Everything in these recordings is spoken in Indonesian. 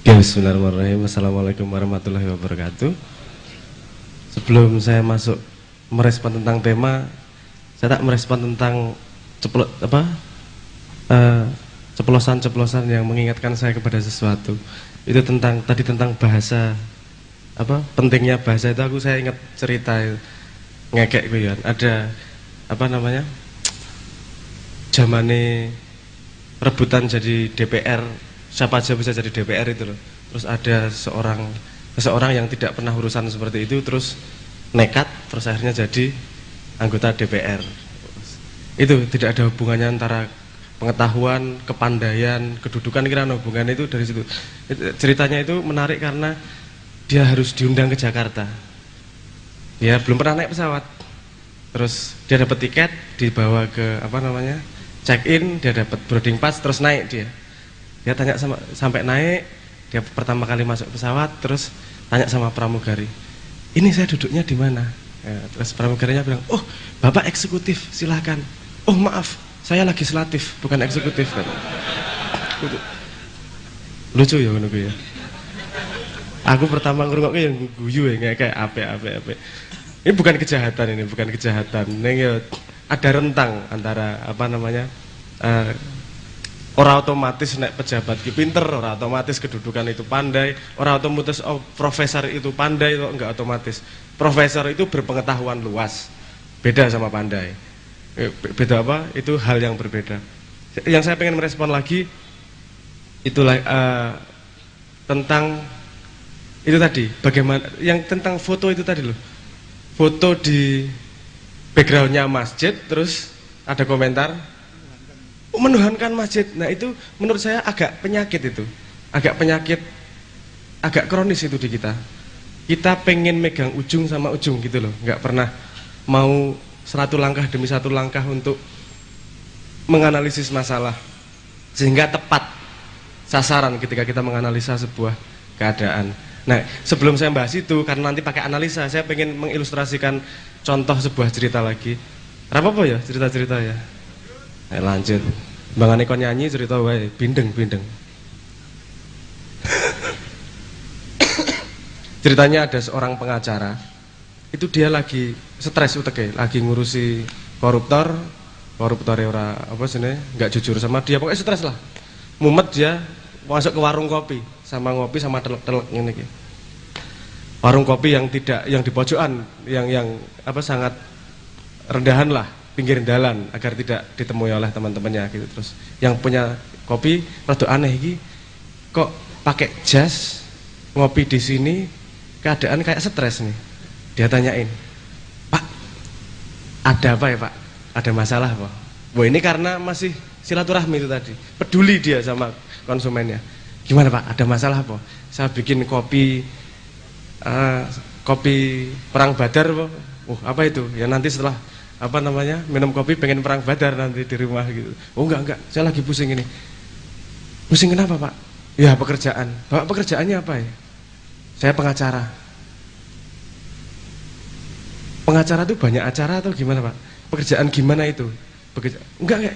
Ya, bismillahirrahmanirrahim. Assalamualaikum warahmatullahi wabarakatuh. Sebelum saya masuk merespon tentang tema, saya tak merespon tentang ceplosan-ceplosan yang mengingatkan saya kepada sesuatu. Itu tentang bahasa, pentingnya bahasa itu. Saya ingat cerita ngekek gue ya. Ada zamane rebutan jadi DPR, siapa aja bisa jadi DPR itu loh. Terus ada seseorang yang tidak pernah urusan seperti itu, terus nekat, terus akhirnya jadi anggota DPR. Itu tidak ada hubungannya antara pengetahuan, kepandaian, kedudukan, kira hubungannya itu dari situ. Ceritanya itu menarik karena dia harus diundang ke Jakarta. Dia belum pernah naik pesawat. Terus dia dapat tiket, dibawa ke check in, dia dapat boarding pass, terus naik dia. Dia tanya sampai naik, dia pertama kali masuk pesawat, terus tanya sama pramugari, ini saya duduknya di mana? Ya, terus pramugarinya bilang, oh bapak eksekutif, silahkan. Oh maaf, saya legislatif, bukan eksekutif. Kan. Lucu ya menurutku ya. Aku pertama ngerungoknya yang guyu ya, kayak ape. Ini bukan kejahatan, Neng ya, ada rentang antara orang otomatis naik pejabat ki pinter, orang otomatis kedudukan itu pandai, orang otomatis profesor itu pandai, enggak otomatis. Profesor itu berpengetahuan luas, beda sama pandai. Beda itu hal yang berbeda. Yang saya pengen merespon lagi itulah tentang itu tadi, bagaimana yang tentang foto itu tadi loh. Foto di backgroundnya masjid, terus ada komentar menuhankan masjid. Nah itu menurut saya agak penyakit itu, agak kronis itu di kita. Kita pengen megang ujung sama ujung gitu loh, nggak pernah mau satu langkah demi satu langkah untuk menganalisis masalah sehingga tepat sasaran ketika kita menganalisa sebuah keadaan. Nah sebelum saya bahas itu, karena nanti pakai analisa, saya pengen mengilustrasikan contoh sebuah cerita lagi. Apa ya cerita-cerita ya? Lanjut. Bang Aneko nyanyi cerita wae, bindeng. Ceritanya ada seorang pengacara. Itu dia lagi stres uteke, lagi ngurusi koruptor ora enggak jujur sama dia, pokoknya stres lah. Mumet dia masuk ke warung kopi, sama ngopi sama telek-telek ngene iki. Warung kopi yang di pojokan, yang sangat rendahan lah, pinggir jalan agar tidak ditemui oleh teman-temannya gitu. Terus yang punya kopi rada aneh iki, kok pakai jas ngopi di sini, keadaan kayak stres nih. Dia tanyain, "Pak, ada apa ya, Pak? Ada masalah apa?" Wah, ini karena masih silaturahmi itu tadi. Peduli dia sama konsumennya. "Gimana, Pak? Ada masalah apa? Saya bikin kopi perang badar, Pak." Apa itu? Ya nanti setelah minum kopi pengen perang badar nanti di rumah gitu. Oh enggak, saya lagi pusing ini. Pusing kenapa, Pak? Ya pekerjaan. Bapak pekerjaannya apa ya? Saya pengacara. Pengacara itu banyak acara atau gimana, Pak? Pekerjaan gimana itu? Enggak.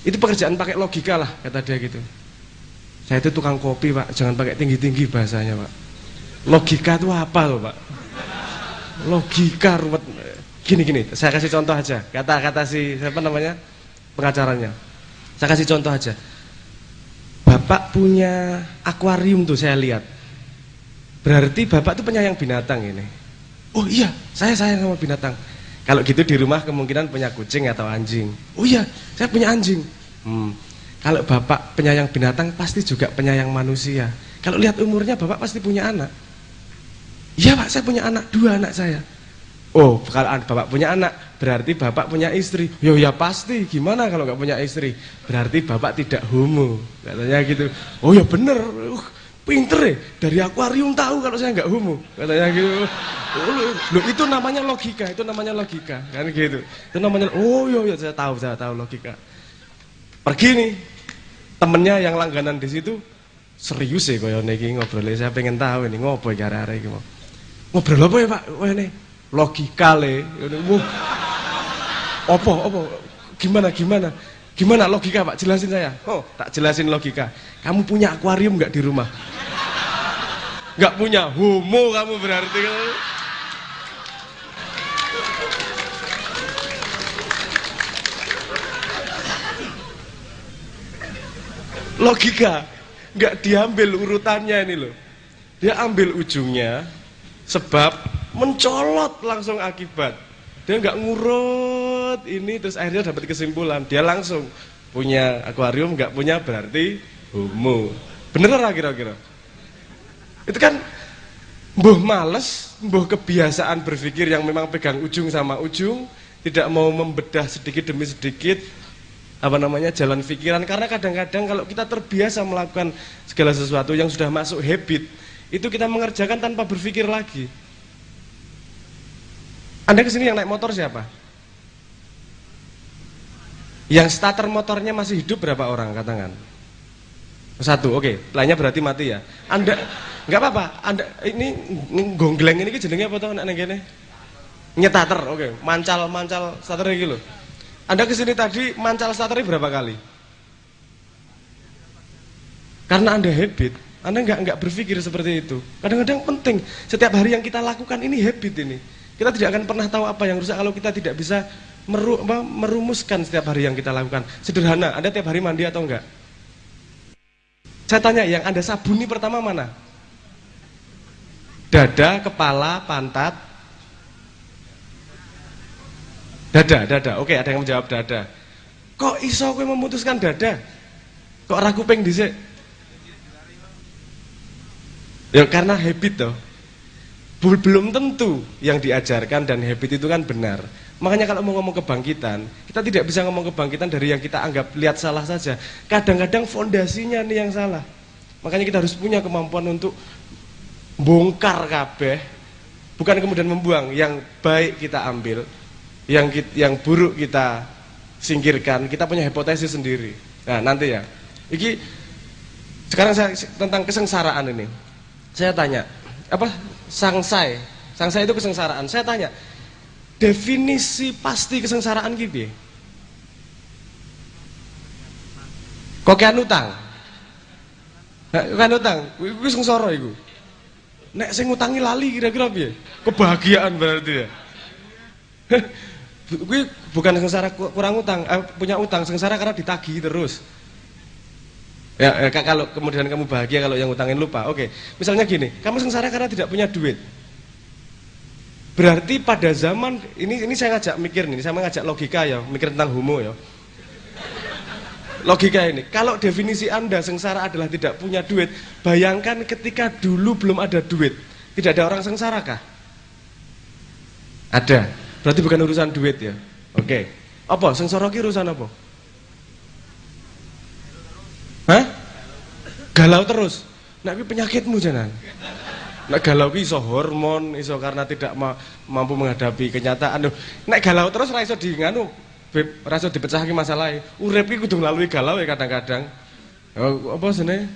Itu pekerjaan pakai logika lah, kata dia gitu. Saya itu tukang kopi, Pak, jangan pakai tinggi-tinggi bahasanya, Pak. Logika itu apa loh, Pak? Logika ruwet. Gini, saya kasih contoh aja. Kata si pengacaranya. Saya kasih contoh aja. Bapak punya akuarium tuh, saya lihat. Berarti Bapak tuh penyayang binatang ini. Oh iya, saya sayang sama binatang. Kalau gitu di rumah kemungkinan punya kucing atau anjing. Oh iya, saya punya anjing. Kalau Bapak penyayang binatang pasti juga penyayang manusia. Kalau lihat umurnya Bapak pasti punya anak. Iya, Pak, saya punya anak, 2 anak saya. Oh, kalau Bapak punya anak, berarti Bapak punya istri. Ya pasti, gimana kalau nggak punya istri? Berarti Bapak tidak homo, katanya gitu. Oh ya bener, pinter ya, dari akuarium tahu kalau saya nggak homo, katanya gitu. Loh, itu namanya logika, kan gitu. Itu namanya, oh ya saya tahu logika. Pergi nih, temennya yang langganan di situ, serius ya kaya niki ngobrolnya, saya pengen tahu ini ngopo iki arek-arek iki mau. Ngobrol apa ya, Pak? Wah ini logika le. Apa? Gimana logika, Pak? Jelasin saya. Oh, tak jelasin logika. Kamu punya akuarium nggak di rumah? nggak punya homo kamu berarti kan. Logika nggak diambil urutannya ini loh. Dia ambil ujungnya sebab mencolot langsung akibat. Dia nggak ngurut ini terus akhirnya dapat kesimpulan. Dia langsung punya akuarium nggak punya berarti homo. Bener lah kira-kira. Itu kan mbuh males, mbuh kebiasaan berpikir yang memang pegang ujung sama ujung, tidak mau membedah sedikit demi sedikit jalan pikiran. Karena kadang-kadang kalau kita terbiasa melakukan segala sesuatu yang sudah masuk habit, itu kita mengerjakan tanpa berpikir lagi. Anda kesini yang naik motor siapa? Yang starter motornya masih hidup berapa orang katakan? Satu, oke. Lainnya berarti mati ya. Anda nggak apa-apa. Anda ini gongleng ini jenenge apa tau nek ngene? Nyetater, oke. Mancal starter iki lho. Anda kesini tadi mancal starternya berapa kali? Karena Anda habit, Anda nggak berpikir seperti itu. Kadang-kadang penting. Setiap hari yang kita lakukan ini habit ini. Kita tidak akan pernah tahu apa yang rusak kalau kita tidak bisa merumuskan setiap hari yang kita lakukan. Sederhana, Anda tiap hari mandi atau enggak? Saya tanya, yang Anda sabuni pertama mana? Dada, kepala, pantat. Dada. Oke, ada yang menjawab dada. Kok iso kowe memutuskan dada? Kok ra kuping dhisik? Ya karena habit toh. Belum tentu yang diajarkan dan habit itu kan benar. Makanya kalau mau ngomong kebangkitan, kita tidak bisa ngomong kebangkitan dari yang kita anggap lihat salah saja. Kadang-kadang fondasinya nih yang salah. Makanya kita harus punya kemampuan untuk bongkar kabeh, bukan kemudian membuang. Yang baik kita ambil, yang buruk kita singkirkan. Kita punya hipotesis sendiri. Nah nanti ya, ini sekarang saya tentang kesengsaraan ini. Saya tanya, apa sangsai itu kesengsaraan. Saya tanya, definisi pasti kesengsaraan gitu. Kokean utang. Kokean utang, kuwi sengsara iku. Nek sing ngutangi lali kira-kira piye? Kebahagiaan berarti ya. Kuwi bukan sengsara kurang utang, punya utang, sengsara karena ditagih terus. Ya, kalau kemudian kamu bahagia kalau yang utangin lupa. Oke, misalnya gini, kamu sengsara karena tidak punya duit. Berarti pada zaman ini saya ngajak mikir nih, saya ngajak logika ya, mikir tentang homo ya. Logika ini, kalau definisi Anda sengsara adalah tidak punya duit, bayangkan ketika dulu belum ada duit, tidak ada orang sengsara kah? Ada. Berarti bukan urusan duit ya. Oke. Apa? Sengsara ki urusan apa? Hah? Galau terus. Nek kuwi penyakitmu jangan. Nek galau ki iso hormon, iso karena tidak mampu menghadapi kenyataan. Nek galau terus ra iso nganu, ra iso dipecahke masalahe. Urip ki kudu nglalui galau ya kadang-kadang. Apa jenenge?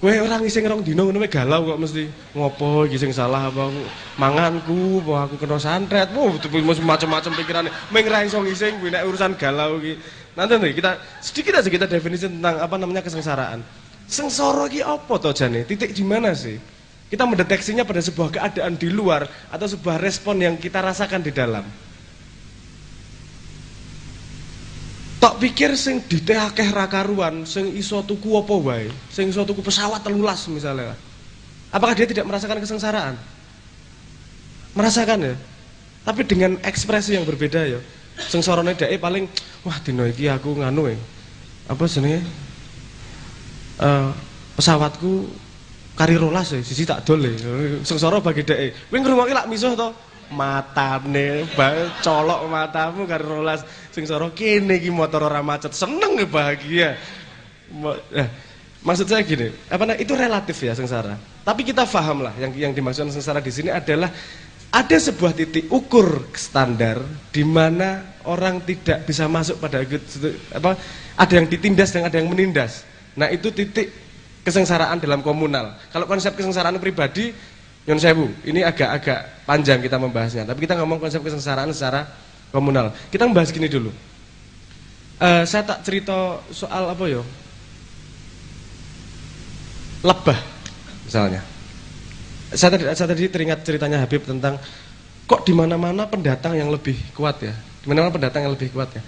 Kowe ora ngising rong dino ngono galau kok mesti. Ngopo iki sing salah apa manganku, apa aku kena santet. Macam-macam pikirane. Ming ra iso ngising kuwi nek urusan galau ki. Nanti nih kita sedikit aja kita definisi tentang kesengsaraan. Sengsara ki apa toh jane? Titik di mana sih? Kita mendeteksinya pada sebuah keadaan di luar atau sebuah respon yang kita rasakan di dalam. Tok pikir sing ditekeh ra karuan, sing iso tuku apa wae, sing iso tuku pesawat 13 misalnya. Apakah dia tidak merasakan kesengsaraan? Merasakan ya. Tapi dengan ekspresi yang berbeda ya. Sengsarane dhek paling wah dino iki aku nganu apa jenenge? Pesawatku kari rolas siji tak dol sengsara bagi dhek. Kowe ngrungokke lak misuh to? Matane colok matamu kari rolas sengsara kene iki motor ora macet. Seneng bahagia. Maksud saya gini, itu relatif ya sengsara. Tapi kita paham lah yang dimaksud sengsara di sini adalah ada sebuah titik ukur standar di mana orang tidak bisa masuk pada ada yang ditindas dan ada yang menindas. Nah, itu titik kesengsaraan dalam komunal. Kalau konsep kesengsaraan pribadi, nyon sewu, ini agak panjang kita membahasnya. Tapi kita ngomong konsep kesengsaraan secara komunal. Kita membahas gini dulu. Saya tak cerita soal apa lebah misalnya. Saya tadi teringat ceritanya Habib tentang kok di mana-mana pendatang yang lebih kuat ya. Di mana-mana pendatang yang lebih kuat ya.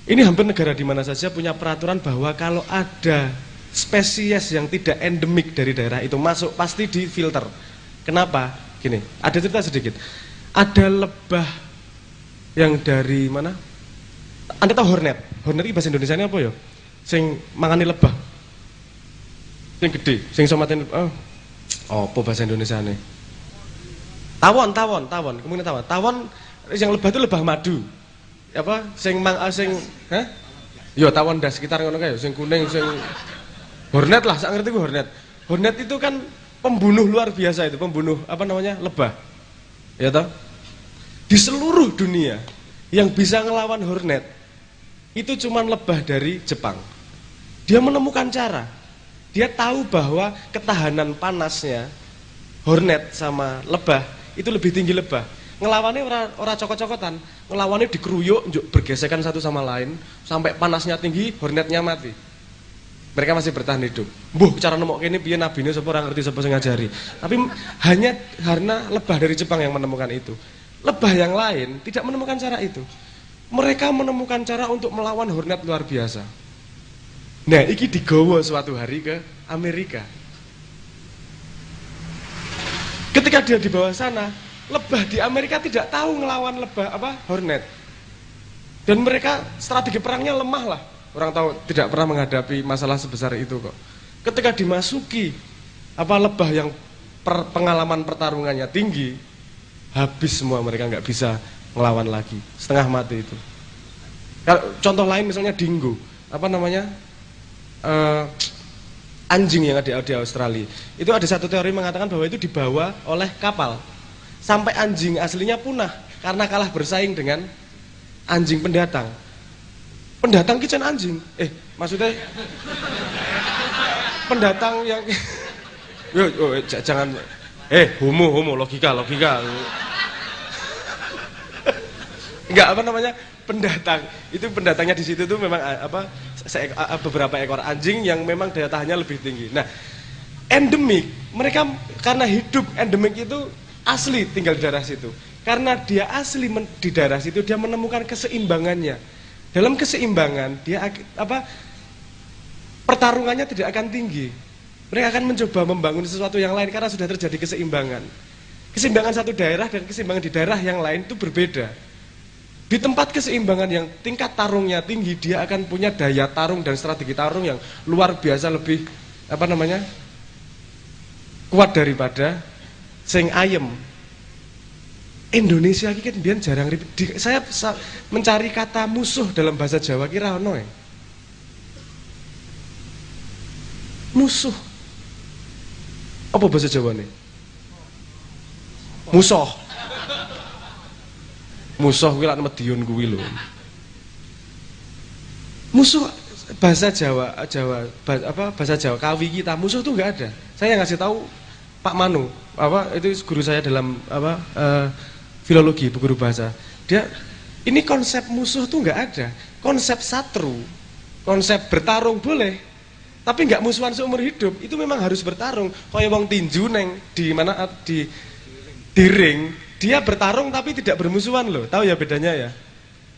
Ini hampir negara di mana saja punya peraturan bahwa kalau ada spesies yang tidak endemik dari daerah itu masuk pasti difilter. Kenapa? Gini, ada cerita sedikit. Ada lebah yang dari mana? Anda tahu hornet? Hornet itu bahasa Indonesia ini apa ya? Sing mangani lebah. Sing gede, sing somaten apa bahasa Indonesia nih? Tawon. Kemudian tawon. Tawon yang lebah itu lebah madu. Apa? Sing hah? Yo tawon dah sekitar ngono kae, sing kuning, sing hornet lah, sak ngerti ku hornet. Hornet itu kan pembunuh luar biasa itu, pembunuh apa namanya? Lebah. Ya toh? Di seluruh dunia yang bisa ngelawan hornet itu cuman lebah dari Jepang. Dia menemukan cara. Dia tahu bahwa ketahanan panasnya hornet sama lebah itu lebih tinggi lebah. Ngelawannya ora cokot-cokotan, ngelawannya dikeruyuk, bergesekan satu sama lain sampai panasnya tinggi, hornetnya mati. Mereka masih bertahan hidup. Mbuh cara nemok ini piye nabine sapa ora ngerti sapa sing ngajari. Tapi hanya karena lebah dari Jepang yang menemukan itu. Lebah yang lain tidak menemukan cara itu. Mereka menemukan cara untuk melawan hornet luar biasa. Nah, iki digawa suatu hari ke Amerika. Ketika dia di bawah sana, lebah di Amerika tidak tahu ngelawan hornet. Dan mereka strategi perangnya lemah lah. Orang tahu tidak pernah menghadapi masalah sebesar itu kok. Ketika dimasuki lebah yang pengalaman pertarungannya tinggi, habis semua, mereka nggak bisa ngelawan lagi, setengah mati itu. Contoh lain misalnya dingo, anjing yang ada di Australia. Itu ada satu teori mengatakan bahwa itu dibawa oleh kapal. Sampai anjing aslinya punah karena kalah bersaing dengan anjing pendatang. Pendatang kitchen anjing. Maksudnya pendatang yang jangan homo logika. Enggak pendatang. Itu pendatangnya di situ tuh memang beberapa ekor anjing yang memang daya tahannya lebih tinggi. Nah, endemik, mereka karena hidup endemik itu asli tinggal di daerah situ. Karena dia asli di daerah situ, dia menemukan keseimbangannya. Dalam keseimbangan, dia pertarungannya tidak akan tinggi. Mereka akan mencoba membangun sesuatu yang lain karena sudah terjadi keseimbangan. Keseimbangan satu daerah dan keseimbangan di daerah yang lain itu berbeda. Di tempat keseimbangan yang tingkat tarungnya tinggi, dia akan punya daya tarung dan strategi tarung yang luar biasa, lebih kuat daripada sing ayem. Indonesia iki kan biyen jarang saya mencari kata musuh dalam bahasa Jawa kira ono ya. Musuh. Apa bahasa Jawa nih? Musuh. Musuh kuwi lak Medion kuwi lho. Musuh bahasa Jawa bahasa Jawa Kawi kita musuh tuh enggak ada. Saya ngasih tahu Pak Manu, itu guru saya dalam filologi, guru bahasa. Ini konsep musuh tuh nggak ada. Konsep satru, konsep bertarung boleh, tapi nggak musuhan seumur hidup. Itu memang harus bertarung. Kayak wong tinju di ring, dia bertarung tapi tidak bermusuhan loh. Tahu ya bedanya ya?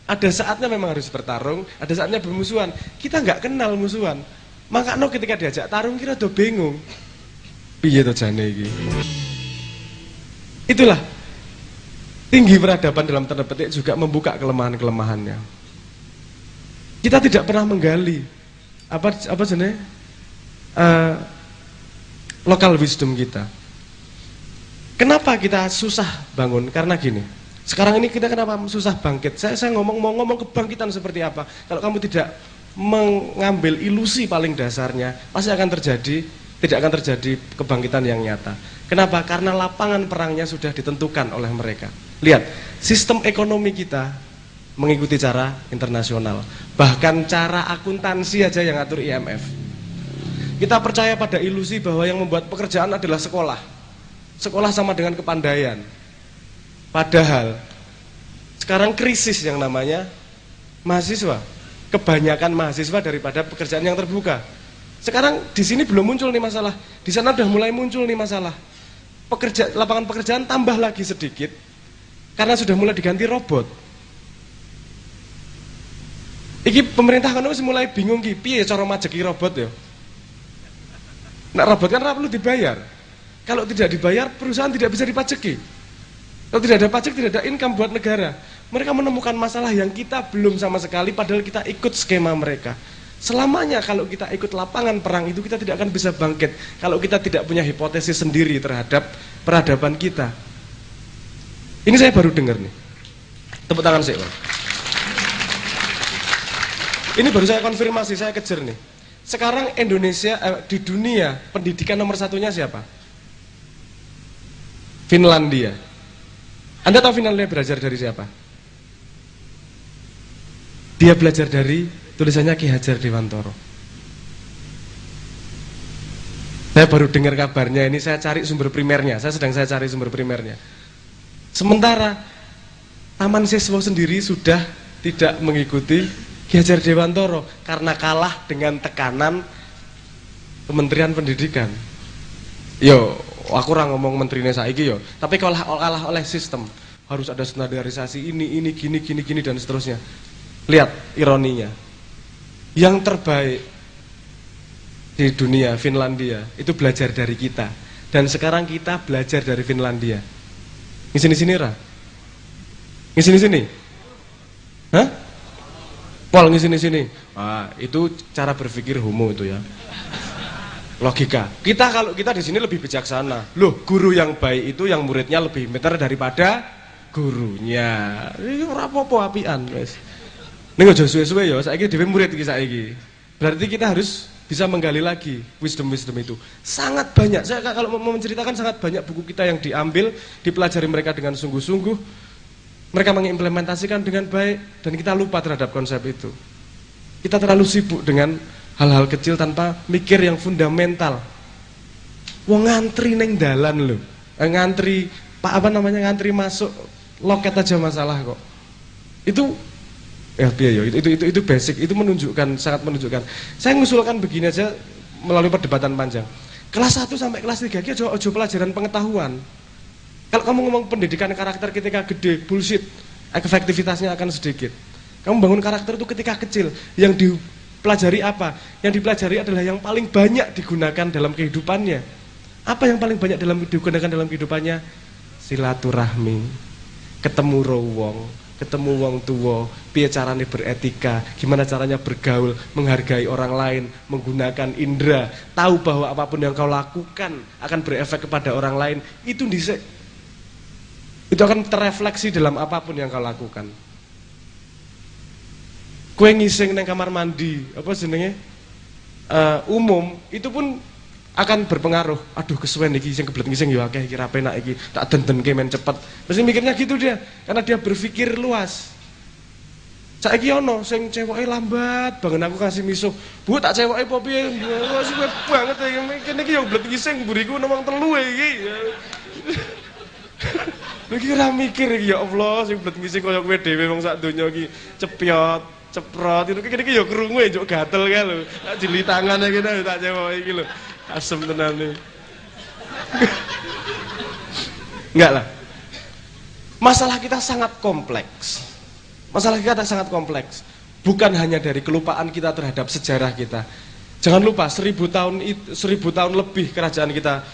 Ada saatnya memang harus bertarung, ada saatnya bermusuhan. Kita nggak kenal musuhan. Makanya ketika diajak tarung kira do bingung. Piye to jane iki? Itulah tinggi peradaban dalam tanda petik juga membuka kelemahan-kelemahannya. Kita tidak pernah menggali lokal wisdom kita. Kenapa kita susah bangun? Karena gini. Sekarang ini kita kenapa susah bangkit? Saya mau ngomong kebangkitan seperti apa? Kalau kamu tidak mengambil ilusi paling dasarnya, pasti tidak akan terjadi kebangkitan yang nyata. Kenapa? Karena lapangan perangnya sudah ditentukan oleh mereka. Lihat, sistem ekonomi kita mengikuti cara internasional. Bahkan cara akuntansi aja yang ngatur IMF. Kita percaya pada ilusi bahwa yang membuat pekerjaan adalah sekolah. Sekolah sama dengan kepandaian. Padahal sekarang krisis yang namanya mahasiswa. Kebanyakan mahasiswa daripada pekerjaan yang terbuka. Sekarang di sini belum muncul nih masalah. Di sana udah mulai muncul nih masalah. lapangan pekerjaan tambah lagi sedikit karena sudah mulai diganti robot. Iki pemerintah kan mulai bingung ki, piye cara majeki robot ya. Nah robot kan ora perlu dibayar. Kalau tidak dibayar, perusahaan tidak bisa dipajeki. Kalau tidak ada pajak, tidak ada income buat negara. Mereka menemukan masalah yang kita belum sama sekali, padahal kita ikut skema mereka. Selamanya kalau kita ikut lapangan perang itu, kita tidak akan bisa bangkit. Kalau kita tidak punya hipotesis sendiri terhadap peradaban kita. Ini saya baru dengar nih. Tepuk tangan saya, Bang. Ini baru saya konfirmasi, saya kejar nih. Sekarang Indonesia, di dunia, pendidikan nomor satunya siapa? Finlandia. Anda tahu Finlandia belajar dari siapa? Dia belajar dari tulisannya Ki Hajar Dewantara. Saya baru dengar kabarnya, ini saya cari sumber primernya, saya cari sumber primernya. Sementara Taman Siswa sendiri sudah tidak mengikuti Ki Hajar Dewantara karena kalah dengan tekanan Kementerian Pendidikan. Yo, aku ora ngomong menterinya saiki yo, tapi kalah oleh sistem. Harus ada standarisasi ini gini dan seterusnya. Lihat ironinya. Yang terbaik di dunia, Finlandia, itu belajar dari kita. Dan sekarang kita belajar dari Finlandia. Ngisini-sini ra? Ngisini-sini? Hah? Pol ngisini-sini. Ah, itu cara berpikir homo itu ya. Logika. Kalau kita di sini lebih bijaksana. Loh, guru yang baik itu yang muridnya lebih pintar daripada gurunya. Ini ora apa-apa apian, wis. Ning aja suwe-suwe ya, saiki dhewe murid iki saiki. Berarti kita harus bisa menggali lagi wisdom itu. Sangat banyak. Saya kalau mau menceritakan sangat banyak buku kita yang diambil, dipelajari mereka dengan sungguh-sungguh. Mereka mengimplementasikan dengan baik dan kita lupa terhadap konsep itu. Kita terlalu sibuk dengan hal-hal kecil tanpa mikir yang fundamental. Wong ngantri neng dalan lho. Ngantri ngantri masuk loket aja masalah kok. Itu ya itu basic, itu sangat menunjukkan. Saya mengusulkan begini aja melalui perdebatan panjang. Kelas 1 sampai kelas 3 ki aja pelajaran pengetahuan. Kalau kamu ngomong pendidikan karakter ketika gede, bullshit. Efektivitasnya akan sedikit. Kamu bangun karakter itu ketika kecil. Yang dipelajari apa? Yang dipelajari adalah yang paling banyak digunakan dalam kehidupannya. Apa yang paling banyak digunakan dalam kehidupannya? Silaturahmi, ketemu wong, ketemu wong tua, piye caranya beretika, gimana caranya bergaul, menghargai orang lain, menggunakan indera, tahu bahwa apapun yang kau lakukan akan berefek kepada orang lain. Itu akan terrefleksi dalam apapun yang kau lakukan. Kue ngising neng kamar mandi, apa jenenge? Umum, itu pun akan berpengaruh. Aduh kesuwen iki sing kebelet ngising ya akeh iki ra penak iki, tak dendenke men cepet. Mesti mikirnya gitu dia, karena dia berpikir luas. Saiki ono sing cewoke lambat banget aku kasih misuh. Bu tak cewoke apa piye? Wes kowe banget kene iki yo kebelet ngising buriku nomong 3 iki. Lagi ora mikir iki ya Allah sing kebelet ngising koyo kowe dhewe wong sak donya iki cepyot, ceprot itu kene iki ya krungu njuk gatel kae lho. Tak jeli tangane kene tak cewoke iki lho. Asem tenan nih. Enggak lah. Masalah kita sangat kompleks. Bukan hanya dari kelupaan kita terhadap sejarah kita. Jangan lupa 1000 tahun lebih kerajaan kita,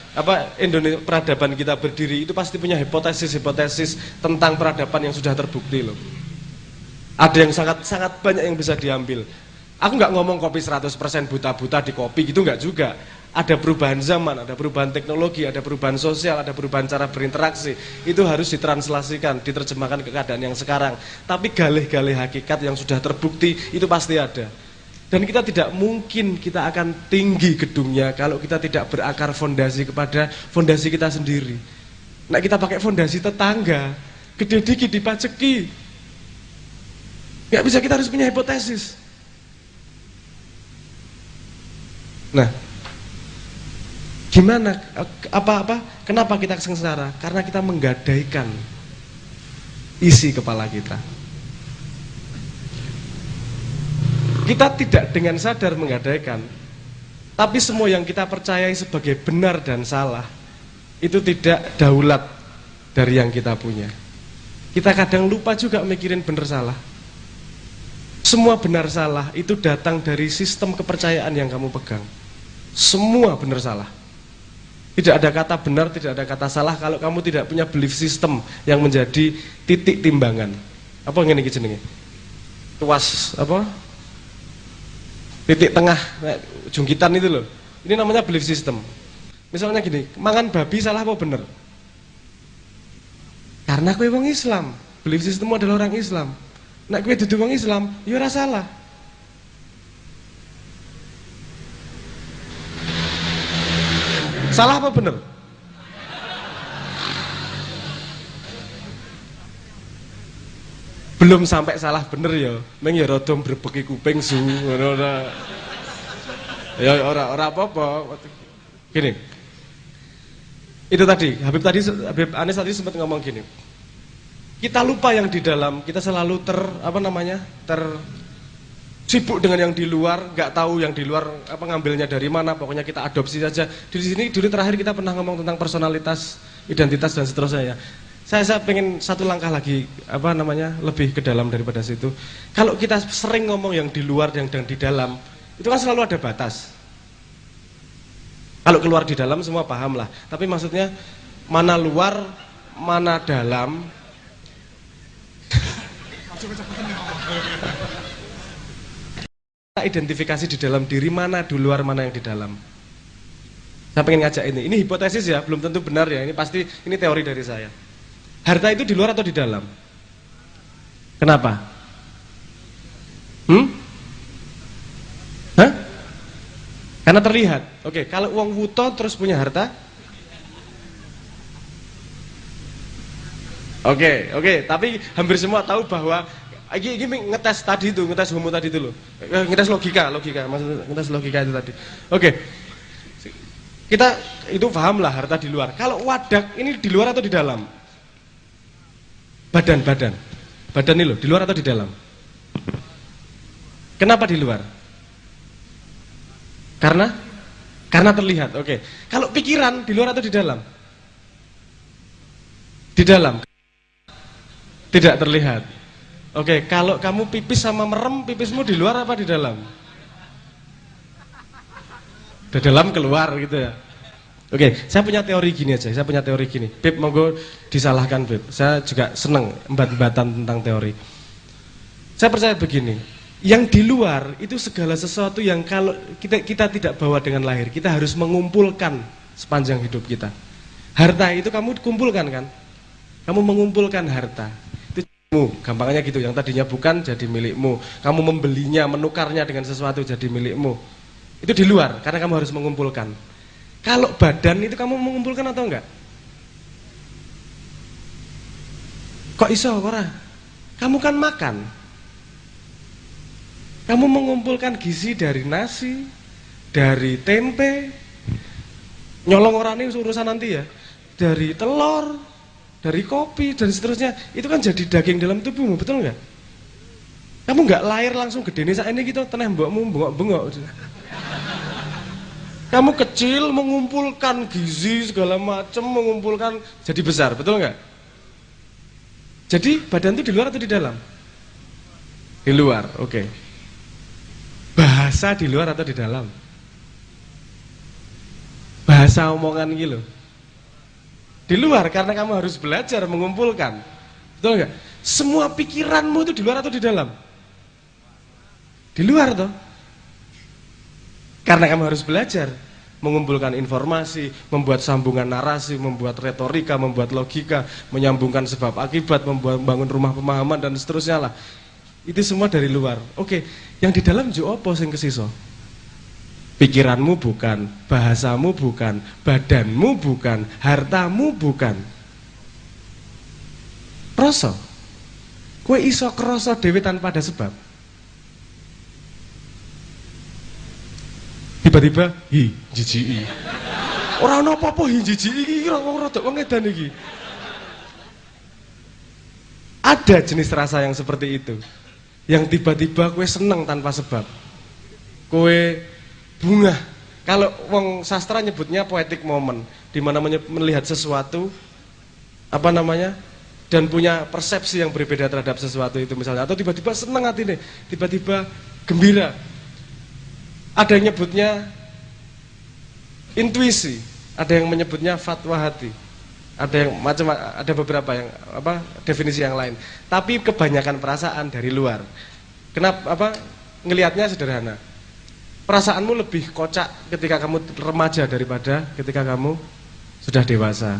Indonesia, peradaban kita berdiri itu pasti punya hipotesis tentang peradaban yang sudah terbukti loh. Ada yang sangat banyak yang bisa diambil. Aku nggak ngomong kopi 100% buta-buta di kopi gitu, nggak juga. Ada perubahan zaman, ada perubahan teknologi, ada perubahan sosial, ada perubahan cara berinteraksi. Itu harus ditranslasikan, diterjemahkan ke keadaan yang sekarang. Tapi galih-galih hakikat yang sudah terbukti itu pasti ada. Dan kita tidak mungkin kita akan tinggi gedungnya kalau kita tidak berakar fondasi kepada fondasi kita sendiri. Nah kita pakai fondasi tetangga, gede dikit dipajeki. Nggak bisa, kita harus punya hipotesis. Nah, gimana, kenapa kita sengsara? Karena kita menggadaikan isi kepala kita. Kita tidak dengan sadar menggadaikan, tapi semua yang kita percayai sebagai benar dan salah, itu tidak daulat dari yang kita punya. Kita kadang lupa juga mikirin benar salah. Semua benar salah itu datang dari sistem kepercayaan yang kamu pegang. Semua benar salah. Tidak ada kata benar, tidak ada kata salah kalau kamu tidak punya belief system yang menjadi titik timbangan. Apa ngene iki jenenge? Tuas apa? Titik tengah, jungkitan itu loh. Ini namanya belief system. Misalnya gini, mangan babi salah apa bener? Karena kowe wong Islam, belief systemmu adalah orang Islam. Nek kowe dudu wong Islam, ya ora salah. Salah apa bener? Belum sampai salah bener ya, meng ya rada mbrebeki kuping su ngono ora. Ya ora apa-apa. Gini. Itu tadi, Habib Anis tadi sempat ngomong gini. Kita lupa yang di dalam, kita selalu sibuk dengan yang di luar, nggak tahu yang di luar apa ngambilnya dari mana, pokoknya kita adopsi saja. Di sini dulu terakhir kita pernah ngomong tentang personalitas, identitas dan seterusnya ya. Saya pengen satu langkah lagi lebih ke dalam daripada situ. Kalau kita sering ngomong yang di luar yang di dalam, itu kan selalu ada batas. Kalau keluar di dalam semua paham lah. Tapi maksudnya mana luar, mana dalam. Identifikasi di dalam diri mana di luar mana yang di dalam. Saya pengen ngajak ini hipotesis ya, belum tentu benar ya, ini teori dari saya. Harta itu di luar atau di dalam? Kenapa? Hah? Karena terlihat. Oke, kalau uang wuto terus punya harta? Oke, tapi hampir semua tahu bahwa ini ngetes tadi itu, ngetes homo tadi itu loh. Ngetes logika, maksudnya ngetes logika itu tadi. Oke. Kita itu paham lah harta di luar. Kalau wadak ini di luar atau di dalam? Badan ini loh, di luar atau di dalam? Kenapa di luar? Karena terlihat. Oke. Kalau pikiran di luar atau di dalam? Di dalam. Tidak terlihat. Oke, kalau kamu pipis sama merem, pipismu di luar apa di dalam? Di dalam keluar gitu ya. Oke, saya punya teori gini aja. Beb, monggo disalahkan Beb. Saya juga seneng embat-embatan tentang teori. Saya percaya begini, yang di luar itu segala sesuatu yang kalau kita tidak bawa dengan lahir, kita harus mengumpulkan sepanjang hidup kita. Harta itu kamu kumpulkan kan? Kamu mengumpulkan harta. Gampangnya gitu, yang tadinya bukan jadi milikmu. Kamu membelinya, menukarnya dengan sesuatu jadi milikmu. Itu di luar, karena kamu harus mengumpulkan. Kalau badan itu kamu mengumpulkan atau enggak? Kok iso ora? Kamu kan makan. Kamu mengumpulkan gizi dari nasi, dari tempe. Nyolong orang ini urusan nanti ya. Dari telur, dari kopi dan seterusnya. Itu kan jadi daging dalam tubuhmu, betul enggak? Kamu enggak lahir langsung gede nih saat ini gitu, teneh mbokmu bengok-bengok. Kamu kecil mengumpulkan gizi segala macam, mengumpulkan jadi besar, betul nggak? Jadi badan itu di luar atau di dalam? Di luar, oke. Bahasa di luar atau di dalam? Bahasa omongan gitu. Di luar karena kamu harus belajar mengumpulkan, betul nggak? Semua pikiranmu itu di luar atau di dalam? Di luar toh. Karena kamu harus belajar mengumpulkan informasi, membuat sambungan narasi, membuat retorika, membuat logika, menyambungkan sebab akibat, membangun rumah pemahaman dan seterusnya lah. Itu semua dari luar. Oke, yang di dalam juga apa sing kesiso? Pikiranmu bukan, bahasamu bukan, badanmu bukan, hartamu bukan. Kroso. Kowe iso kroso dhewe tanpa ada sebab. Tiba-tiba jijiki. Ora ono apa-apa jijiki iki rada wong edan iki. Ada jenis rasa yang seperti itu. Yang tiba-tiba kowe seneng tanpa sebab. Kowe bungah Kalau wong sastra nyebutnya poetic moment, di mana melihat sesuatu apa namanya dan punya persepsi yang berbeda terhadap sesuatu itu misalnya, atau tiba-tiba senang hati nih, tiba-tiba gembira. Ada yang nyebutnya intuisi, ada yang menyebutnya fatwa hati, ada yang macam, ada beberapa yang apa definisi yang lain. Tapi kebanyakan perasaan dari luar. Kenapa? Ngelihatnya sederhana. Perasaanmu lebih kocak ketika kamu remaja daripada ketika kamu sudah dewasa.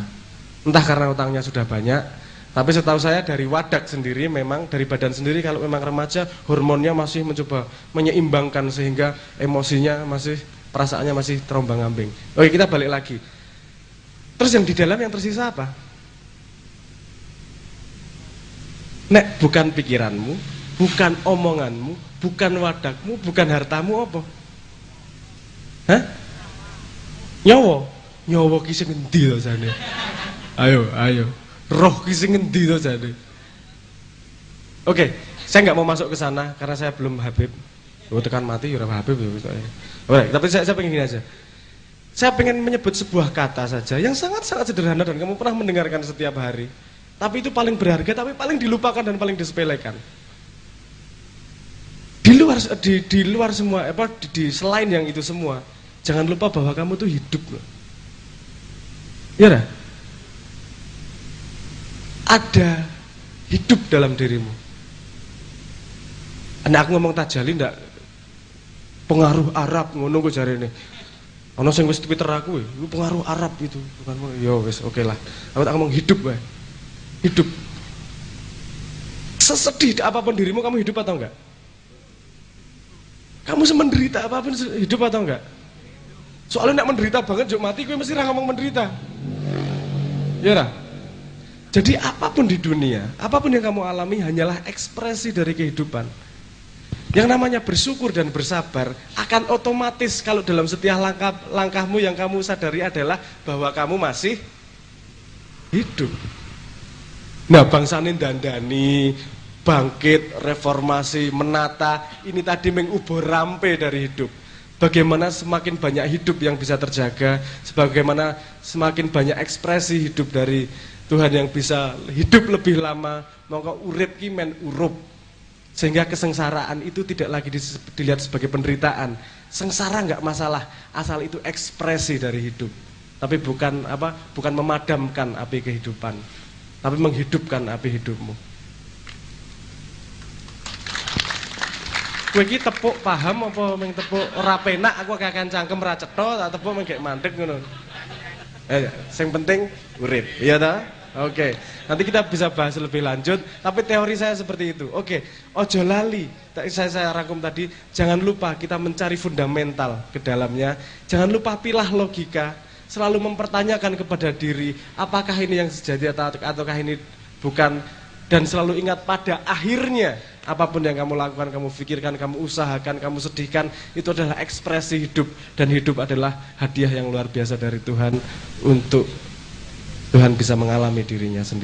Entah karena utangnya sudah banyak, tapi setahu saya dari wadak sendiri, memang dari badan sendiri, kalau memang remaja hormonnya masih mencoba menyeimbangkan sehingga emosinya masih, perasaannya masih terombang-ambing. Oke, kita balik lagi. Terus yang di dalam yang tersisa apa? Nek bukan pikiranmu, bukan omonganmu, bukan wadakmu, bukan hartamu, apa? Hah? Nyawa ki sing endi to jane? Ayo. Roh ki sing endi to jane? Oke, saya nggak mau masuk ke sana karena saya belum Habib. Lu tekan mati ya ora Habib ya. Oke, tapi saya pengen gini aja. Saya pengen menyebut sebuah kata saja yang sangat-sangat sederhana dan kamu pernah mendengarkan setiap hari. Tapi itu paling berharga, tapi paling dilupakan dan paling disepelekan. Di luar semua, selain yang itu semua, jangan lupa bahwa kamu tuh hidup loh. Ya dah? Ada hidup dalam dirimu. Anak aku ngomong tajali ndak pengaruh Arab ngono kok jarene. Ana sing wis Twitter aku, itu pengaruh Arab itu. Bukan yo wis oke lah. Aku tak ngomong hidup wae. Hidup. Sesedih apapun dirimu, kamu hidup atau enggak? Kamu semenderita apapun hidup atau enggak? Soalnya nek menderita banget juk mati, kowe mesti ra ngomong menderita. Ya ora? Jadi apapun di dunia, apapun yang kamu alami hanyalah ekspresi dari kehidupan. Yang namanya bersyukur dan bersabar akan otomatis kalau dalam setiap langkahmu yang kamu sadari adalah bahwa kamu masih hidup. Nah, bangsane dandani, bangkit, reformasi, menata, ini tadi mengubur rampe dari hidup. Bagaimana semakin banyak hidup yang bisa terjaga, sebagaimana semakin banyak ekspresi hidup dari Tuhan yang bisa hidup lebih lama, maka urip ki men urup. Sehingga kesengsaraan itu tidak lagi dilihat sebagai penderitaan. Sengsara enggak masalah, asal itu ekspresi dari hidup. Tapi bukan memadamkan api kehidupan, tapi menghidupkan api hidupmu. Kowe iki tepuk paham apa mung tepuk ora penak, aku akan cangkem ra cetha tak tepuk mung gek mandek ngono. Sing penting urip, iya ta? Oke. Nanti kita bisa bahas lebih lanjut, tapi teori saya seperti itu. Oke, ojo lali. Saya rangkum tadi, jangan lupa kita mencari fundamental ke dalamnya. Jangan lupa pilah logika, selalu mempertanyakan kepada diri, apakah ini yang sejati ataukah ini bukan, dan selalu ingat pada akhirnya apapun yang kamu lakukan, kamu pikirkan, kamu usahakan, kamu sedihkan, itu adalah ekspresi hidup, dan hidup adalah hadiah yang luar biasa dari Tuhan untuk Tuhan bisa mengalami dirinya sendiri.